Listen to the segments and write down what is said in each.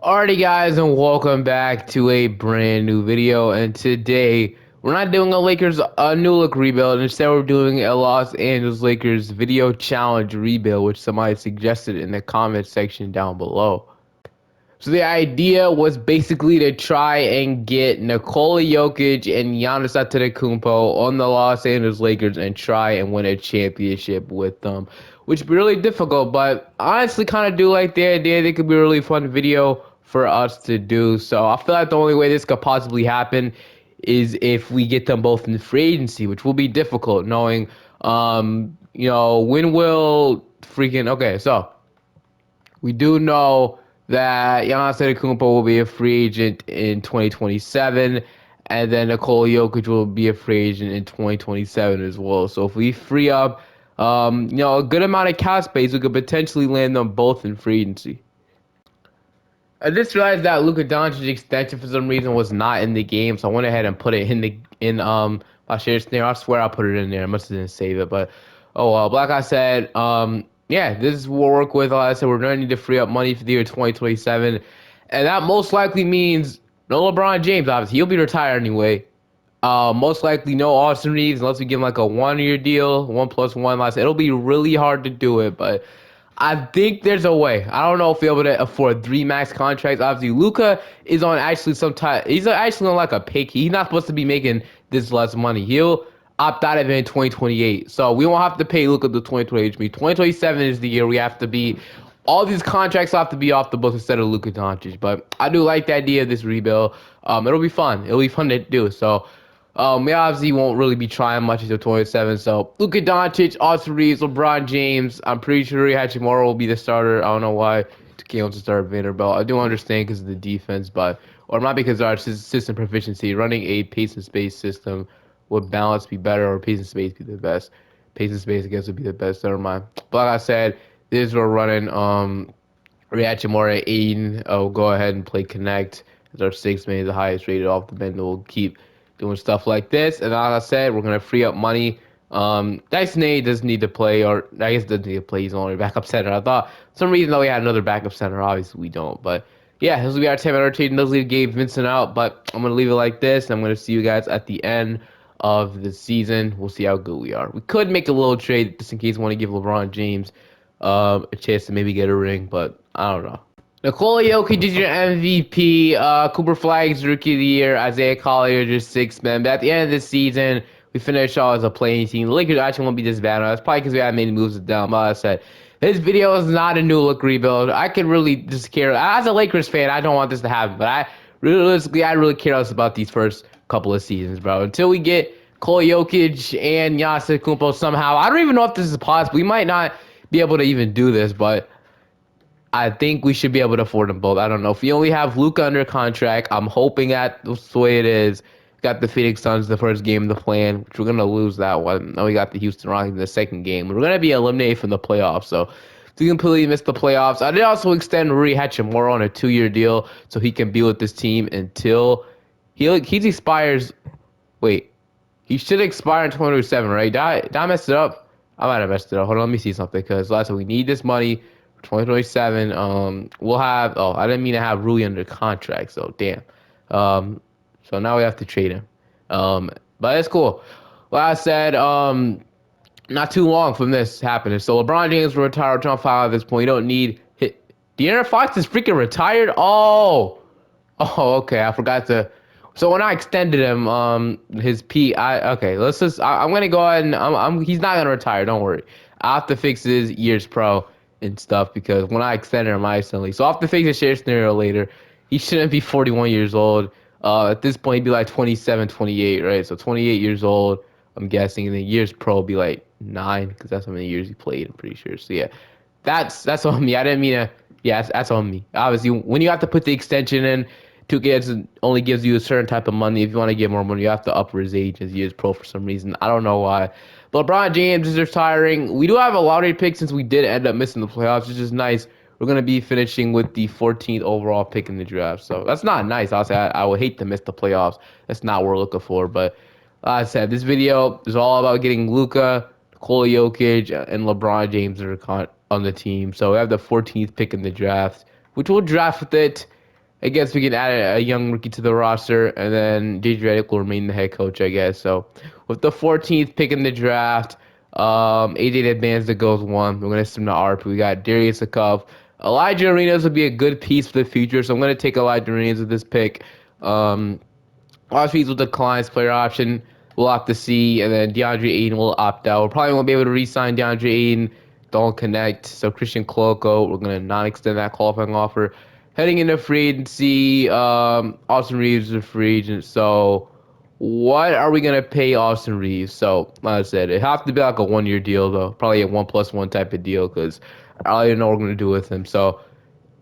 Alrighty guys, and welcome back to a brand new video. And today we're not doing a Lakers new look rebuild. Instead, we're doing a Los Angeles Lakers video challenge rebuild, which somebody suggested in the comment section down below. So the idea was basically to try and get Nikola Jokic and Giannis Antetokounmpo on the Los Angeles Lakers and try and win a championship with them, which would be really difficult. But I honestly kind of do like the idea. It could be a really fun video for us to do. So I feel like the only way this could possibly happen is if we get them both in the free agency, which will be difficult, knowing, when will freaking okay. So we do know that Giannis Antetokounmpo will be a free agent in 2027, and then Nikola Jokic will be a free agent in 2027 as well. So if we free up, a good amount of cap space, we could potentially land them both in free agency. I just realized that Luka Doncic extension for some reason was not in the game, so I went ahead and put it in my share snare. I swear I put it in there. I must have didn't save it, but oh well. But like I said, yeah, this is what we'll work with. Like I said, we're gonna need to free up money for the year 2027, and that most likely means no LeBron James. Obviously, he'll be retired anyway. Most likely no Austin Reeves unless we give him like a 1 year deal, 1+1. Like I said, it'll be really hard to do it, but I think there's a way. I don't know if we'll be able to afford 3 max contracts. Obviously, Luca is on actually some type. He's actually on like a pick. He's not supposed to be making this less money. He'll opt out of it in 2028. So we won't have to pay Luca the 2028. 2027 is the year we have to be. All these contracts have to be off the books instead of Luka Doncic. But I do like the idea of this rebuild. It'll be fun. It'll be fun to do. So we obviously won't really be trying much until 27. So Luka Doncic, Austin Reeves, LeBron James. I'm pretty sure Hachimura will be the starter. I don't know why Takeo wants to start Vanderbilt. I do understand because of the defense, but or not because of our system proficiency. Running a pace and space system would balance be better or pace and space be the best. Pace and space I guess would be the best. Never mind. But like I said, this is we're running Hachimura, Aiden. I'll go ahead and play Connect as our 6 man, the highest rated off the bench. We'll keep doing stuff like this. And like I said, we're gonna free up money. Dyson A doesn't need to play, or I guess doesn't need to play. He's only backup center. I thought for some reason that we had another backup center. Obviously we don't, but yeah, this will be our 10-man rotation. Does leave Gabe Vincent out, but I'm gonna leave it like this. I'm gonna see you guys at the end of the season. We'll see how good we are. We could make a little trade just in case we want to give LeBron James a chance to maybe get a ring, but I don't know. Nikola Jokic is your MVP. Cooper Flag's Rookie of the Year. Isaiah Collier just 6 man. But at the end of the season, we finished all as a playing team. The Lakers actually won't be this bad. That's probably because we haven't made moves down. But like I said, this video is not a new look rebuild. I can really just care. As a Lakers fan, I don't want this to happen. But I really care less about these first couple of seasons, bro. Until we get Nikola Jokic and Giannis Antetokounmpo somehow. I don't even know if this is possible. We might not be able to even do this, but I think we should be able to afford them both. I don't know. If we only have Luka under contract, I'm hoping that's the way it is. Got the Phoenix Suns the first game of the plan, which we're gonna lose that one. Now we got the Houston Rockets in the second game. We're gonna be eliminated from the playoffs. So if we completely miss the playoffs, I did also extend Rui Hachimura on a 2 year deal so he can be with this team until he expires. Wait, he should expire in 2027, right? Did I mess it up? I might have messed it up. Hold on, let me see something because last time we need this money. 2027. We'll have. Oh, I didn't mean to have Rui under contract. So damn. So now we have to trade him. But it's cool. Like I said, not too long from this happening. So LeBron James will retire John Foul at this point. You don't need hit. De'Aaron Fox is freaking retired. Oh, okay. I forgot to. So when I extended him, his P, okay. Let's just. I'm gonna go ahead and he's not gonna retire. Don't worry. I have to fix his years pro and stuff because when I extended him, I instantly. So I have to fix the share scenario later. He shouldn't be 41 years old. At this point, he'd be like 27, 28, right? So 28 years old, I'm guessing, and then years pro will be like 9 because that's how many years he played. I'm pretty sure. So yeah, that's on me. I didn't mean to. Yeah, that's on me. Obviously, when you have to put the extension in, 2K only gives you a certain type of money. If you want to get more money, you have to up his age as he is pro for some reason. I don't know why. But LeBron James is retiring. We do have a lottery pick since we did end up missing the playoffs, which is nice. We're going to be finishing with the 14th overall pick in the draft. So that's not nice. I'll say I would hate to miss the playoffs. That's not what we're looking for. But like I said, this video is all about getting Luka, Nikola Jokic, and LeBron James on the team. So we have the 14th pick in the draft, which we'll draft with it. I guess we can add a young rookie to the roster, and then JJ Redick will remain the head coach, I guess. So, with the 14th pick in the draft, AJ advanced the goes one. We're gonna send to ARP. We got Darius Akov. Elijah Arenas would be a good piece for the future, so I'm gonna take Elijah Arenas with this pick. Um, Ospreys will decline his player option. We'll have to see, and then DeAndre Ayton will opt out. We'll probably won't be able to re-sign DeAndre Ayton. Don't connect. So Christian Koloko, we're gonna not extend that qualifying offer. Heading into free agency, Austin Reeves is a free agent. So what are we gonna pay Austin Reeves? So like I said, it have to be like a 1 year deal though, probably a 1+1 type of deal because I don't even know what we're gonna do with him. So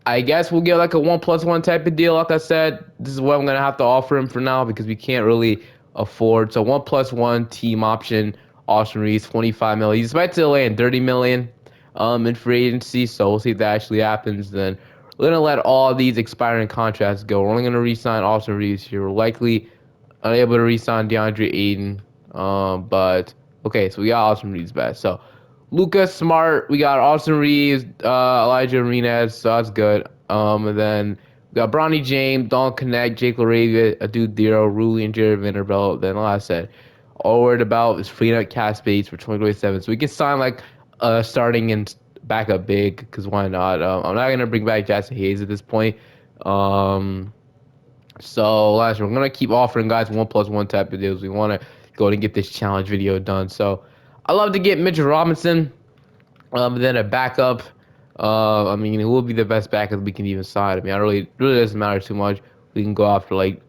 I guess we'll get like a 1+1 type of deal. Like I said, this is what I'm gonna have to offer him for now because we can't really afford. So 1+1 team option. Austin Reeves, 25 million. He's about to land 30 million in free agency. So we'll see if that actually happens. Then we're gonna let all these expiring contracts go. We're only gonna re-sign Austin Reeves here. We're likely unable to re-sign DeAndre Ayton. But okay, so we got Austin Reeves back. So Lucas Smart, we got Austin Reeves, Elijah Arenas, so that's good. And then we got Bronny James, Don Connect, Jake LaRavia, Adu Diro, Rui, and Jared Vanderbilt. Then, like I said, all we're worried about is freeing up cap space for 2027. So we can sign like starting and backup big, because why not? I'm not going to bring back Jackson Hayes at this point. Um, so last year, we're gonna keep offering guys 1+1 type of deals. We want to go and get this challenge video done. So I love to get Mitchell Robinson. Then a backup. I mean, who will be the best backup we can even sign? I mean, I really doesn't matter too much. We can go after like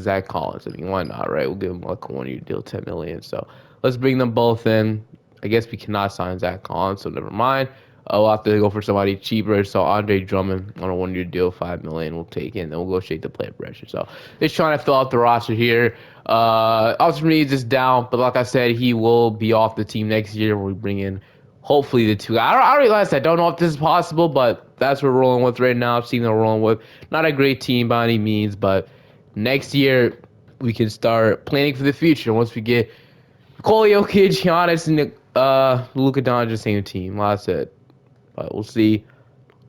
Zach Collins. I mean, why not, right? We'll give him like a 1 year deal, 10 million. So let's bring them both in. I guess we cannot sign Zach Collins, so never mind. We'll have to go for somebody cheaper. So Andre Drummond on a 1 year deal, 5 million. We'll take it, and then we'll go straight to player pressure. So just trying to fill out the roster here. Austin Reeves is down, but like I said, he will be off the team next year when we bring in hopefully the two. I realize I don't know if this is possible, but that's what we're rolling with right now. Team that we're rolling with. Not a great team by any means, but next year we can start planning for the future once we get Nikola Jokic, Giannis, and Luka Doncic the same team. Like I said, but we'll see.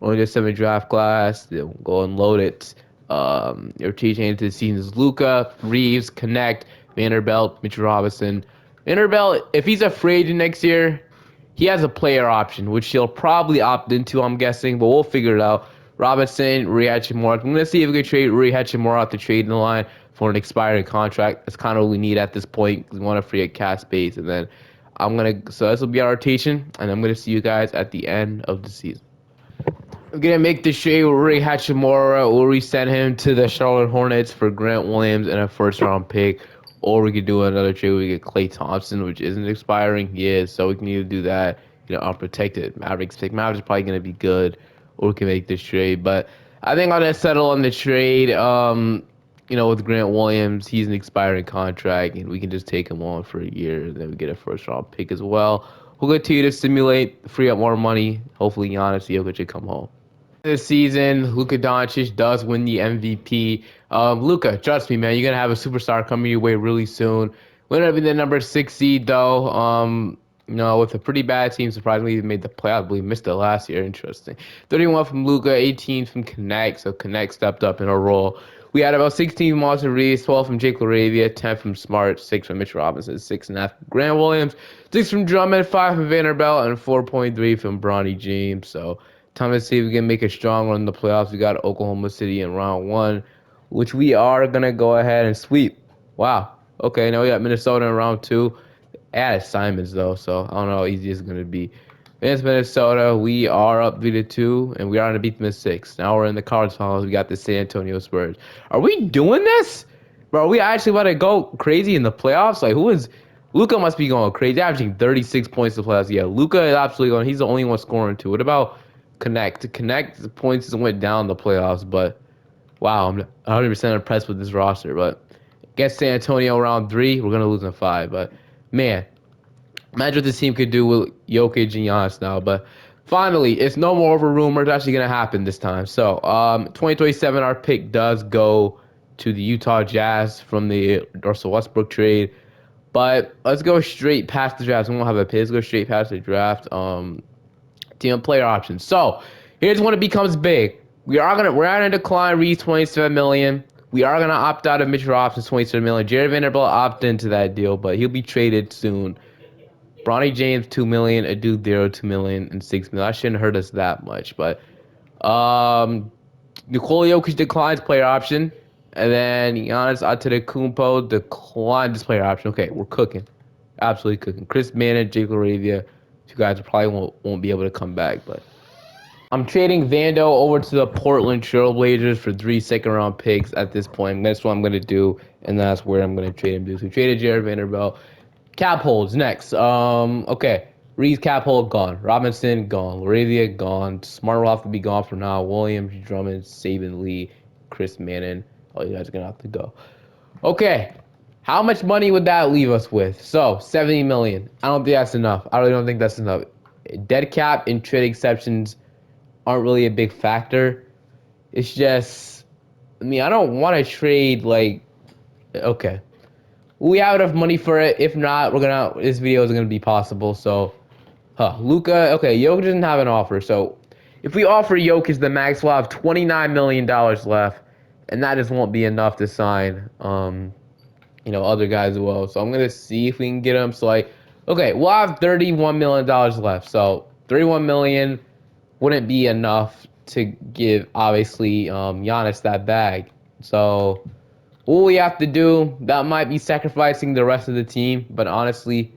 Only the 7 draft class. Then we'll go and load it. Your teaching into the season is Luca, Reeves, Connect, Vanderbilt, Mitchell Robinson. Vanderbilt, if he's a free agent next year, he has a player option, which he'll probably opt into, I'm guessing, but we'll figure it out. Robinson, Rui Hachimura. I'm going to see if we can trade Rui Hachimura out the trading line for an expiring contract. That's kind of what we need at this point. We want to free up cap space. And then so this will be our rotation, and I'm going to see you guys at the end of the season. I'm gonna make the trade with Rui Hachimura. We'll resend him to the Charlotte Hornets for Grant Williams and a first round pick. Or we could do another trade. We get Klay Thompson, which isn't expiring. He is, so we can either do that, unprotected Mavericks pick. Mavericks is probably gonna be good, or we can make this trade. But I think I'm gonna settle on the trade. With Grant Williams, he's an expiring contract, and we can just take him on for a year, and then we get a first round pick as well. We'll continue to simulate, free up more money. Hopefully, Giannis Jokic can come home. This season, Luka Doncic does win the MVP. Luka, trust me, man, you're gonna have a superstar coming your way really soon. We're gonna be the number 6 seed though. With a pretty bad team, surprisingly, they made the playoff. I believe missed it last year. Interesting. 31 from Luka, 18 from Connect. So Connect stepped up in a role. We had about 16 from Austin Reeves, 12 from Jake LaRavia, 10 from Smart, 6 from Mitch Robinson, 6.5 from Grant Williams, 6 from Drummond, 5 from Vanderbilt, and 4.3 from Bronny James. So time to see if we can make a strong run in the playoffs. We got Oklahoma City in round one, which we are going to go ahead and sweep. Wow. Okay, now we got Minnesota in round two. Add Simons, though, so I don't know how easy it's going to be. Against Minnesota, we are up 3-2, and we are going to beat them in 6. Now we're in the college finals. We got the San Antonio Spurs. Are we doing this? Bro, are we actually about to go crazy in the playoffs? Like, who is... Luka must be going crazy, averaging 36 points in the playoffs. Yeah, Luka is absolutely going. He's the only one scoring, too. What about Connect? To Connect, the points went down in the playoffs, but wow, I'm 100% impressed with this roster. But against San Antonio round 3, we're going to lose in 5. But, man, imagine what this team could do with Jokic and Giannis now. But finally, it's no more of a rumor. It's actually going to happen this time. So, 2027, our pick does go to the Utah Jazz from the Russell Westbrook trade. But let's go straight past the draft. We won't have a pick. Let's go straight past the draft. Team and player options. So here's when it becomes big. we're gonna decline Reed's 27 million. We are gonna opt out of Mitchell Robson's 27 million. Jared Vanderbilt opted into that deal, but he'll be traded soon. Bronny James 2 million, Adu Dero 2 million, and 6 million. That shouldn't hurt us that much, but Nikola Jokic declines player option, and then Giannis Antetokounmpo declines player option. Okay, we're cooking, absolutely cooking. Chris Mann, Jake Laravia, you guys probably won't be able to come back, but I'm trading Vando over to the Portland Trailblazers for 3 second-round picks at this point. That's what I'm gonna do, and that's where I'm gonna trade him to. So we traded Jared Vanderbilt. Cap holds next. Okay. Reed's cap hold gone. Robinson gone. Laravia gone. Smart will have to be gone for now. Williams, Drummond, Saban Lee, Chris Manning. All you guys are gonna have to go. Okay. How much money would that leave us with? So 70 million. I don't think that's enough. I really don't think that's enough. Dead cap and trade exceptions aren't really a big factor. It's just, I mean, I don't want to trade like, okay, we have enough money for it. If not, this video is gonna be possible. So, Luca. Okay, Jokic doesn't have an offer. So, if we offer Jokic the max, we'll have $29 million left, and that just won't be enough to sign, other guys as well. So I'm gonna see if we can get him. So okay, we'll have $31 million left. So 31 million wouldn't be enough to give obviously Giannis that bag. So what we have to do, that might be sacrificing the rest of the team, but honestly,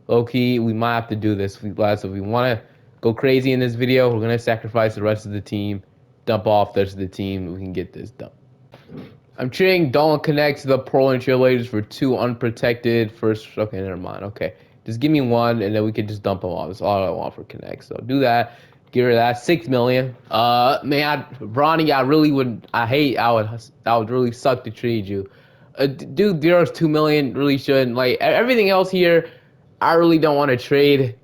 low-key, we might have to do this. If we want to go crazy in this video, we're going to sacrifice the rest of the team, dump off the rest of the team, we can get this done. I'm trading Dolan Connect to the Portland Trailblazers for 2 unprotected first. Okay, never mind. Okay, just give me 1, and then we can just dump them off. That's all I want for Connect. So do that. Get rid of that. 6 million. Man, Bronny, I really would. I hate. I would really suck to trade you. Dude, Zero's 2 million. Really shouldn't. Like everything else here, I really don't want to trade.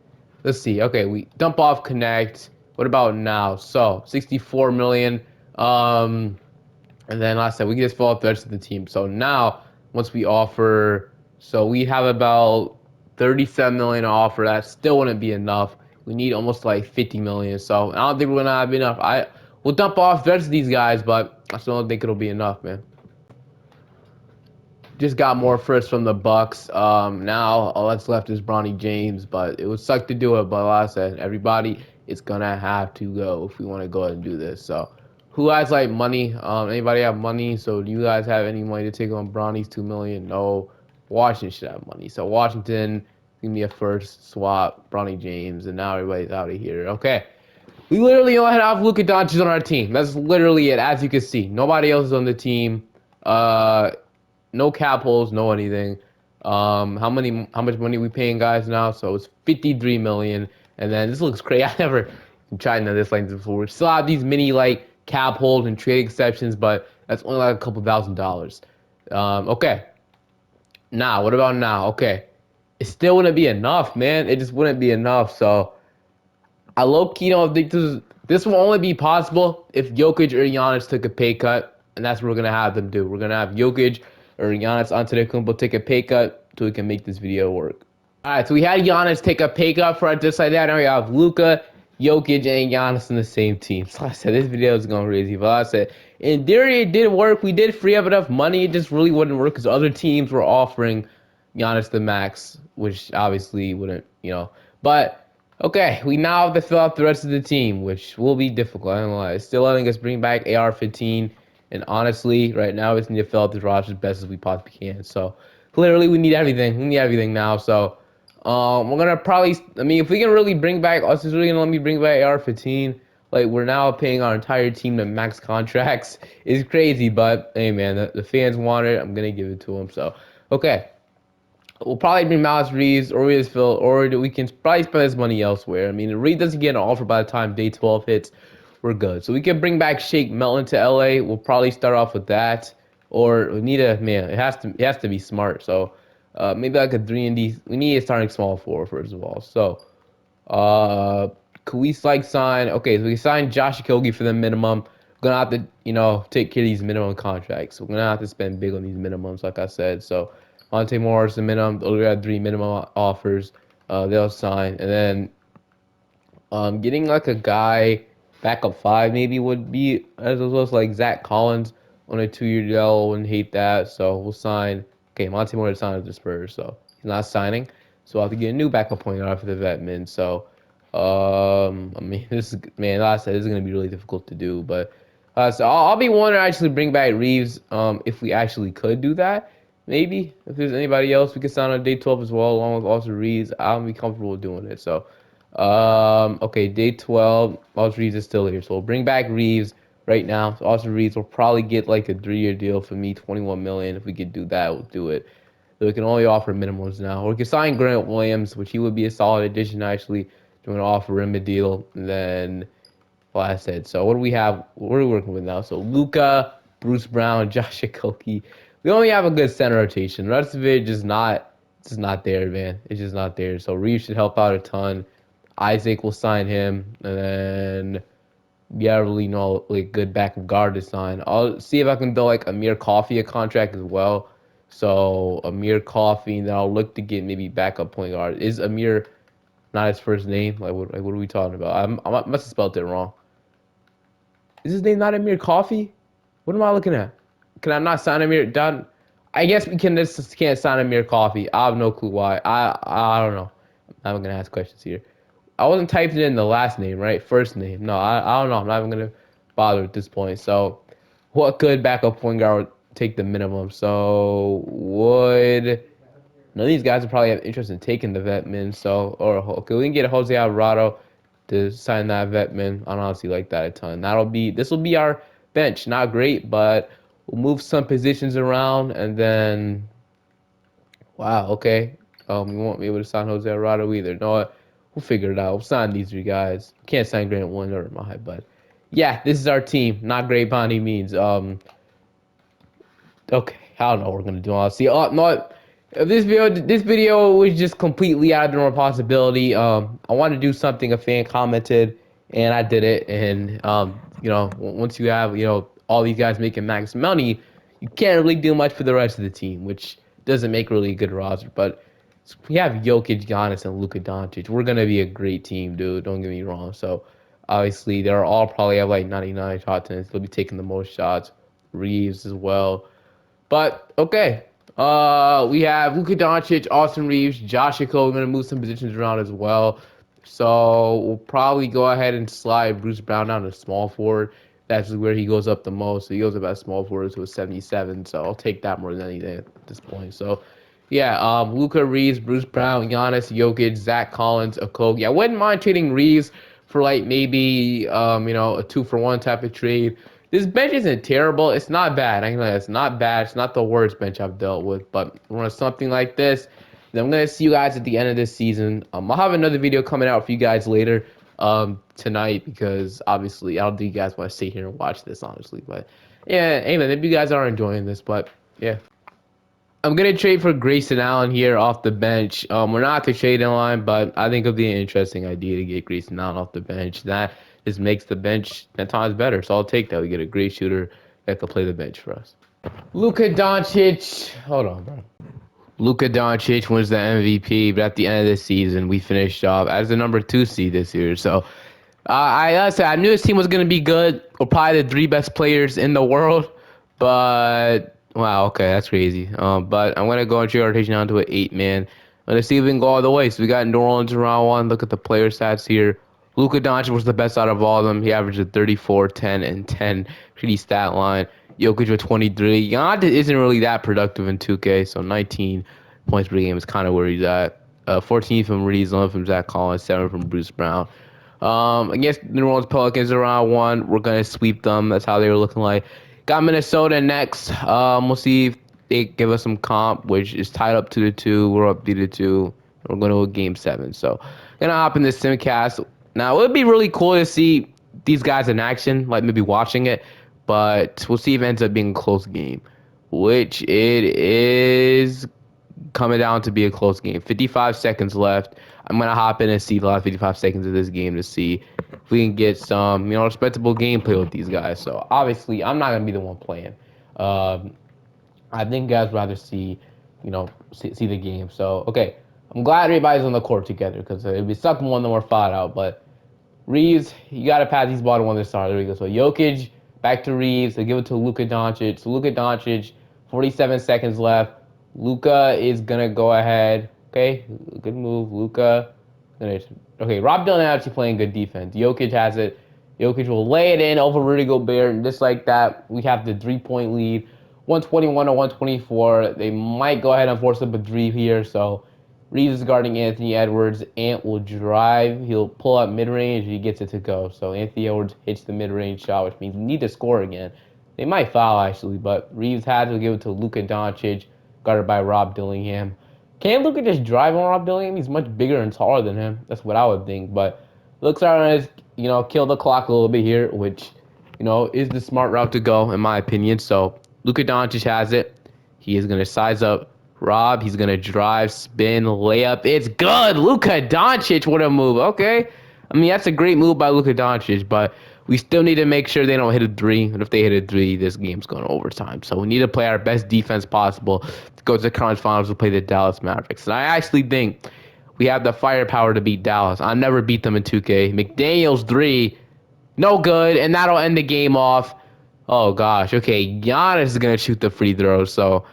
Let's see. Okay, we dump off Connect. What about now? So 64 million. And then last time we can just fill out the rest of the team. So now, once we offer, so we have about 37 million to offer. That still wouldn't be enough. We need almost like 50 million. So I don't think we're gonna have enough. We'll dump off the rest of these guys, but I still don't think it'll be enough, man. Just got more first from the Bucks. Now all that's left is Bronny James, but it would suck to do it. But like I said, everybody is gonna have to go if we want to go ahead and do this. So, who has like money? Anybody have money? So, do you guys have any money to take on Bronny's 2 million? No. Washington should have money. So Washington, give me a first swap, Bronny James, and now everybody's out of here. Okay. We literally only have Luka Doncic on our team. That's literally it, as you can see. Nobody else is on the team. No cap holes, no anything. How much money we paying guys now? So it's 53 million. And then this looks crazy. I never tried none of this like this before. We still have these mini like cap holes and trade exceptions, but that's only like a couple $1,000s. Okay. Now, what about now? Okay. It still wouldn't be enough, man. It just wouldn't be enough. So I low-key don't think this will only be possible if Jokic or Giannis took a pay cut, and that's what we're gonna have them do. We're gonna have Jokic or Giannis Antetokounmpo take a pay cut so we can make this video work. All right, so we had Giannis take a pay cut for just like that. Now we have Luka, Jokic, and Giannis in the same team. So I said this video is going crazy, but I said in theory it did work. We did free up enough money. It just really wouldn't work because other teams were offering Giannis the max, which obviously wouldn't, But okay, we now have to fill out the rest of the team, which will be difficult. I don't lie. It's still letting us bring back AR-15, and honestly, right now, we just need to fill out this roster as best as we possibly can. So, clearly, we need everything. We need everything now. So, we're gonna probably. I mean, if we can really bring back, us is really gonna let me bring back AR-15. Like we're now paying our entire team to max contracts. It's crazy, but hey, man, the fans want it. I'm gonna give it to them. So, okay. We'll probably bring Miles Reeves, or we just Phil, or we can probably spend this money elsewhere. I mean, if Reed doesn't get an offer by the time day 12 hits, we're good. So we can bring back Shake Melton to LA. We'll probably start off with that. Or we need it has to be smart. So maybe like a 3-and-D. We need a starting small forward first of all. So could we sign? Okay, so we signed Josh Okogie for the minimum. We're gonna have to, take care of these minimum contracts. We're gonna have to spend big on these minimums, like I said. So Monte Morris, the minimum. We had 3 minimum offers. They'll sign, and then getting like a guy. backup five maybe would be as well as like Zach Collins on a 2 year deal. Wouldn't hate that. So we'll sign. Okay, Monte Morris signed with the Spurs, so he's not signing. So I'll have to get a new backup point guard for the Vetmen. So I mean, this is man. Like I said, this is gonna be really difficult to do, but so I'll be wanting to actually bring back Reeves. If we actually could do that, maybe if there's anybody else we could sign on day 12 as well, along with also Reeves, I'll be comfortable doing it. So, okay, day 12, Austin Reeves is still here, so we'll bring back Reeves right now. So Austin Reeves will probably get like a 3 year deal for me, 21 million. If we could do that, we'll do it. So we can only offer minimums now. Or we can sign Grant Williams, which he would be a solid addition actually. Do want to offer him a deal, and then well, I said. So what do we have? What are we working with now? So Luca, Bruce Brown, Josh Okogie. We only have a good center rotation. The rest of it just not there, man. It's just not there. So Reeves should help out a ton. Isaac will sign him, and then yeah, really no like good backup guard to sign. I'll see if I can do like Amir Coffey a contract as well. So Amir Coffey, and then I'll look to get maybe backup point guard. Is Amir not his first name? What are we talking about? I must have spelled it wrong. Is his name not Amir Coffee? What am I looking at? Can I not sign Amir? Done. I guess we can just can't sign Amir Coffee. I have no clue why. I don't know. I'm gonna ask questions here. I wasn't typing in the last name, right? First name. No, I don't know. I'm not even gonna bother at this point. So, what good backup point guard would take the minimum? So would none of these guys would probably have interest in taking the vetman. So, or okay, we can get Jose Alvarado to sign that vetman. I honestly like that a ton. This will be our bench. Not great, but we'll move some positions around, and then wow, okay. We won't be able to sign Jose Alvarado either. No, we'll figure it out. We'll sign these three guys. Can't sign Grant Williams or my, but yeah, this is our team. Not great by any means. Okay, I don't know what we're gonna do. Honestly, no, this video was just completely out of the normal possibility. I wanted to do something a fan commented, and I did it. And once you have all these guys making max money, you can't really do much for the rest of the team, which doesn't make really a good roster. But we have Jokic, Giannis, and Luka Doncic. We're gonna be a great team, dude. Don't get me wrong. So obviously, they're all probably have like 99 shot attempts. They'll be taking the most shots. Reeves as well. But okay, we have Luka Doncic, Austin Reeves, Josh Okogie. We're gonna move some positions around as well. So we'll probably go ahead and slide Bruce Brown down to small forward. That's where he goes up the most. So he goes up at small forward to a 77. So I'll take that more than anything at this point. So yeah, Luka Reeves, Bruce Brown, Giannis, Jokic, Zach Collins, Okogie. I wouldn't mind trading Reeves for like maybe a 2-for-1 type of trade. This bench isn't terrible. It's not bad. I can it's not bad. It's not the worst bench I've dealt with, but run something like this. Then I'm gonna see you guys at the end of this season. I'll have another video coming out for you guys later tonight because obviously I don't think you guys want to sit here and watch this honestly. But yeah, anyway, maybe you guys are enjoying this, but yeah. I'm gonna trade for Grayson Allen here off the bench. We're not at the trading line, but I think it'll be an interesting idea to get Grayson Allen off the bench. That just makes the bench 10 times better. So I'll take that. We get a great shooter that can play the bench for us. Luka Doncic. Hold on, bro. Luka Doncic wins the MVP, but at the end of the season, we finished off as the number 2 seed this year. So I knew this team was going to be good. We're probably the 3 best players in the world, but wow, okay, that's crazy. But I'm gonna go and trade our rotation down to an 8 man. Let's see if we can go all the way. So we got New Orleans in round one. Look at the player stats here. Luka Doncic was the best out of all of them. He averaged a 34, 10, and 10 pretty stat line. Jokic with 23. Giannis isn't really that productive in 2K, so 19 points per game is kind of where he's at. 14 from Reeves, 11 from Zach Collins, 7 from Bruce Brown. Against the New Orleans Pelicans around one, we're gonna sweep them. That's how they were looking like. Got Minnesota next. We'll see if they give us some comp, which is tied up 2-2. We're up 3-2. We're going to a game 7. So gonna hop in this simcast. Now it would be really cool to see these guys in action, like maybe watching it, but we'll see if it ends up being a close game, which it is coming down to be a close game. 55 seconds left. I'm gonna hop in and see the last 55 seconds of this game to see if we can get some, respectable gameplay with these guys. So obviously, I'm not gonna be the one playing. Um, I think guys rather see the game. So okay, I'm glad everybody's on the court together because it'd be sucking one of them were fought out, but Reeves, you got to pass these ball to one of the stars. There we go. So Jokic back to Reeves. They give it to Luka Doncic. So Luka Doncic, 47 seconds left. Luka is gonna go ahead. Okay, good move, Luka. Okay, Rob Dillon actually playing good defense. Jokic has it. Jokic will lay it in over Rudy Gobert, and just like that, we have the 3-point lead, 121 to 124. They might go ahead and force up a three here, so Reeves is guarding Anthony Edwards. Ant will drive. He'll pull up mid range. He gets it to go. So Anthony Edwards hits the mid range shot, which means we need to score again. They might foul actually, but Reeves had to give it to Luka Doncic, guarded by Rob Dillingham. Can Luka just drive on Rob Dillingham? He's much bigger and taller than him. That's what I would think. But looks like kill the clock a little bit here, which is the smart route to go in my opinion. So Luka Doncic has it. He is gonna size up Rob. He's gonna drive, spin, layup. It's good. Luka Doncic, what a move. Okay, I mean that's a great move by Luka Doncic, but we still need to make sure they don't hit a three. And if they hit a three, this game's going to overtime. So we need to play our best defense possible to go to the conference finals to play the Dallas Mavericks. And I actually think we have the firepower to beat Dallas. I never beat them in 2K. McDaniels three, no good, and that'll end the game off. Oh gosh, okay. Giannis is gonna shoot the free throws, so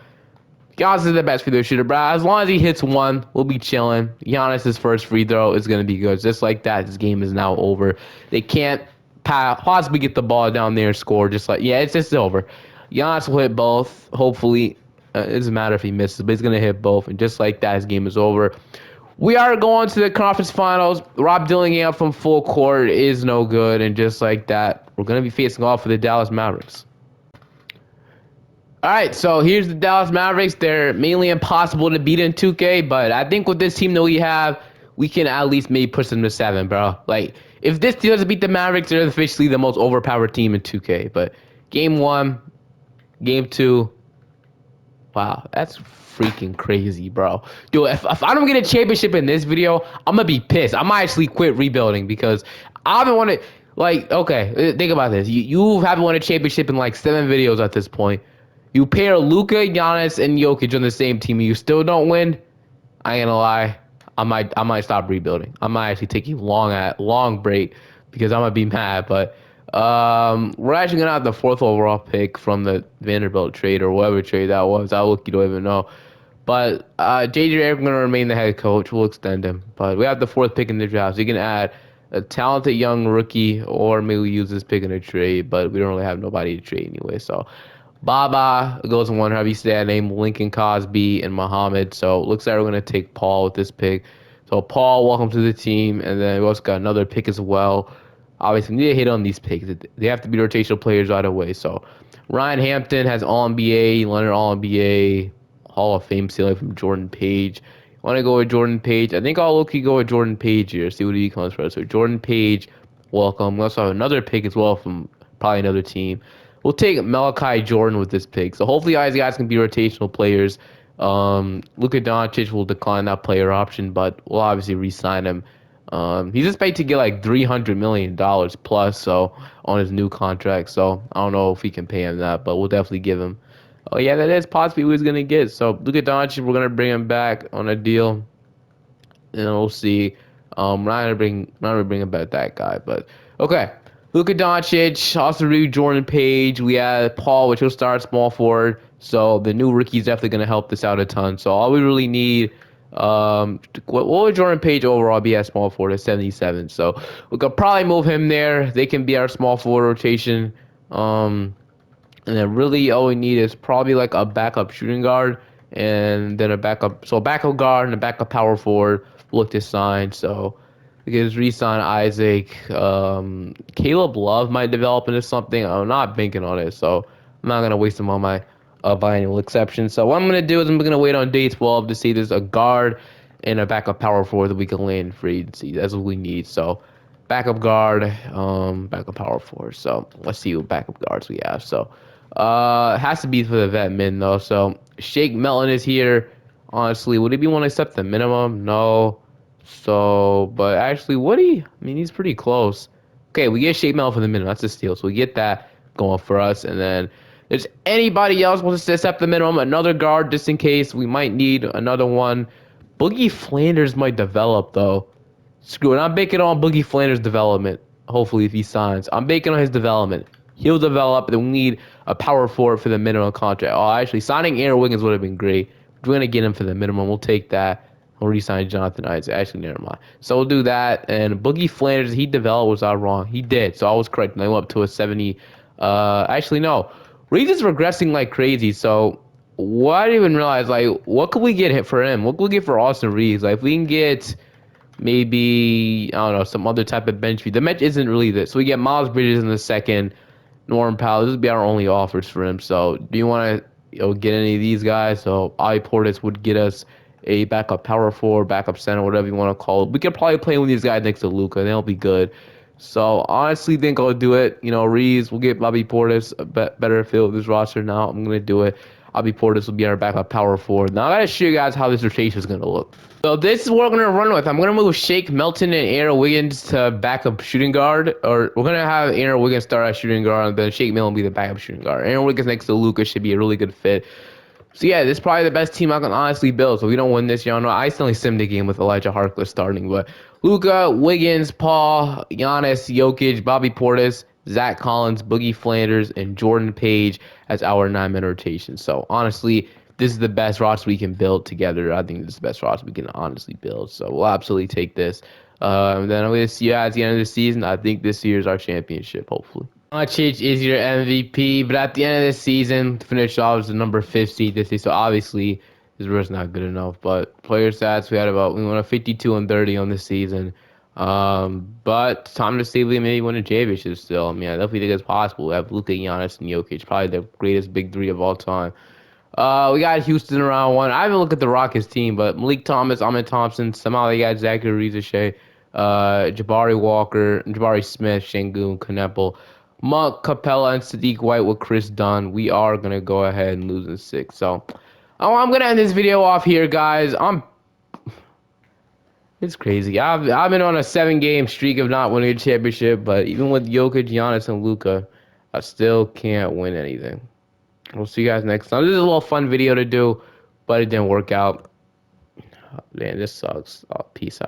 Giannis is the best free throw shooter, bro. As long as he hits one, we'll be chilling. Giannis' first free throw is going to be good. Just like that, this game is now over. They can't possibly get the ball down there and score. It's just over. Giannis will hit both, hopefully. It doesn't matter if he misses, but he's going to hit both. And just like that, his game is over. We are going to the conference finals. Rob Dillingham from full court is no good. And just like that, we're going to be facing off with the Dallas Mavericks. All right, so here's the Dallas Mavericks. They're mainly impossible to beat in 2K, but I think with this team that we have, we can at least maybe push them to 7, bro. Like, if this team doesn't beat the Mavericks, they're officially the most overpowered team in 2K. But game 1, game 2, wow, that's freaking crazy, bro. Dude, if I don't get a championship in this video, I'm going to be pissed. I might actually quit rebuilding because I haven't won it. Like, okay, think about this. You haven't won a championship in like 7 videos at this point. You pair Luka, Giannis, and Jokic on the same team, and you still don't win. I ain't gonna lie. I might stop rebuilding. I might actually take a long break because I'm gonna be mad. But we're actually gonna have the 4th overall pick from the Vanderbilt trade or whatever trade that was. You don't even know. But JJ Redick's gonna remain the head coach. We'll extend him. But we have the 4th pick in the draft, so you can add a talented young rookie, or maybe we use this pick in a trade. But we don't really have nobody to trade anyway, so. Baba goes in one heavy stand named Lincoln Cosby and Muhammad. So it looks like we're going to take Paul with this pick. So Paul, welcome to the team. And then we also got another pick as well. Obviously, we need to hit on these picks. They have to be rotational players right away. So Ryan Hampton has All-NBA, Leonard All-NBA, Hall of Fame ceiling from Jordan Page. Want to go with Jordan Page? I think I'll look-y go with Jordan Page here. See what he comes for. So Jordan Page, welcome. We also have another pick as well from probably another team. We'll take Malachi Jordan with this pick. So hopefully these guys can be rotational players. Luka Doncic will decline that player option, but we'll obviously re-sign him. He's expected to get like $300 million plus so on his new contract. So I don't know if we can pay him that, but we'll definitely give him. Oh yeah, that is possibly who he's gonna get. So Luka Doncic, we're gonna bring him back on a deal, and we'll see. We're not gonna bring about that guy, but okay. Luka Doncic, also read Jordan Page. We have Paul, which will start small forward. So the new rookie is definitely going to help this out a ton. So all we really need, what would Jordan Page overall be at small forward at 77? So we could probably move him there. They can be our small forward rotation. And then really all we need is probably like a backup shooting guard and then a backup guard and a backup power forward. Look to sign. So because re-sign Isaac. Caleb Love might develop into something. I'm not banking on it, so I'm not going to waste him on my biannual exception. So what I'm going to do is I'm going to wait on day 12 to see there's a guard and a backup power forward that we can land free agency. That's what we need. So backup guard, backup power forward. So let's see what backup guards we have. So it has to be for the vet min, though. So Shake Melton is here. Honestly, would he be one to accept the minimum? No. So, but actually, I mean, he's pretty close. Okay, we get Shake Melton for the minimum. That's a steal. So we get that going for us. And then there's anybody else wants to accept the minimum, another guard just in case we might need another one. Boogie Flanders might develop, though. Screw it. I'm banking on Boogie Flanders' development. Hopefully, if he signs, I'm banking on his development. He'll develop. Then we need a power forward for the minimum contract. Oh, actually, signing Aaron Wiggins would have been great. We're gonna get him for the minimum. We'll take that. We'll re-sign Jonathan Isaac. Actually, never mind. So we'll do that. And Boogie Flanders, he developed. Was I wrong? He did. So I was correct. And I went up to a 70. Actually, no. Reed is regressing like crazy. So what I didn't even realize, like, what could we get for him? What could we get for Austin Reeves? Like, if we can get maybe I don't know some other type of bench fee. The bench isn't really this. So we get Miles Bridges in the second, Norm Powell. This would be our only offers for him. So do you want to get any of these guys? So I Portis would get us a backup power forward, backup center, whatever you want to call it. We could probably play with these guys next to Luca. They'll be good. So honestly, think I'll do it. Reeves, we'll get Bobby Portis a better fit with this roster now. I'm gonna do it. Bobby Portis will be our backup power forward. Now I gotta show you guys how this rotation is gonna look. So this is what we're gonna run with. I'm gonna move Shake Milton and Aaron Wiggins to backup shooting guard, or we're gonna have Aaron Wiggins start at shooting guard, and then Shake Milton be the backup shooting guard. Aaron Wiggins next to Luka should be a really good fit. So yeah, this is probably the best team I can honestly build. So if we don't win this, y'all know I instantly sim the game with Elijah Harkless starting. But Luka, Wiggins, Paul, Giannis, Jokic, Bobby Portis, Zach Collins, Boogie Flanders, and Jordan Page as our 9-man rotation. So honestly, this is the best roster we can build together. I think this is the best roster we can honestly build. So we'll absolutely take this. And then I'm going to see you guys at the end of the season. I think this year is our championship, hopefully. Doncic is your MVP, but at the end of the season, finish off as the number 50 this season. So obviously, his was not good enough. But player stats, we went a 52 and 30 on this season. But time to see if we maybe win a championship still. I mean, I definitely think it's possible. We have Luka, Giannis, and Jokic, probably the greatest big three of all time. We got Houston around one. I haven't looked at the Rockets team, but Malik Thomas, Ahmed Thompson, somehow they got Zachary Rizashea, Jabari Walker, Jabari Smith, Şengün, Kneppel, Monk, Capella, and Sadiq White with Chris Dunn. We are gonna go ahead and lose in 6. So, I'm gonna end this video off here, guys. It's crazy. I've been on a 7-game streak of not winning a championship, but even with Jokic, Giannis, and Luka, I still can't win anything. We'll see you guys next time. This is a little fun video to do, but it didn't work out. Man, this sucks. Peace out.